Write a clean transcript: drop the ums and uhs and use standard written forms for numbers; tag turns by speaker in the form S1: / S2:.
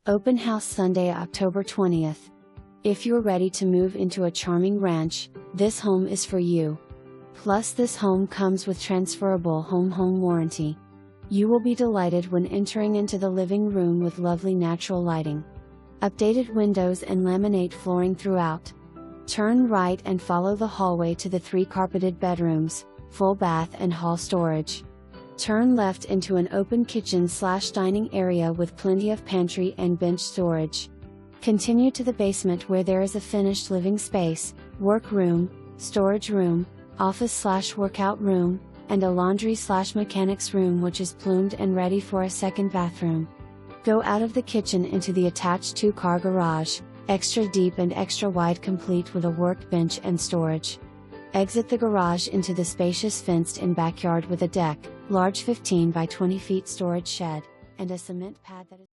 S1: Open house Sunday, October 20th. If you're ready to move into a charming ranch, this home is for you. Plus, this home comes with transferable home warranty. You will be delighted when entering into the living room with lovely natural lighting. Updated windows and laminate flooring throughout. Turn right and follow the hallway to the 3 carpeted bedrooms, full bath and hall storage. Turn left into an open kitchen/dining area with plenty of pantry and bench storage. Continue to the basement where there is a finished living space, work room, storage room, office/workout room, and a laundry/mechanics room which is plumed and ready for a second bathroom. Go out of the kitchen into the attached 2-car garage, extra deep and extra wide, complete with a workbench and storage. Exit the garage into the spacious fenced-in backyard with a deck, large 15 by 20 feet storage shed, and a cement pad that is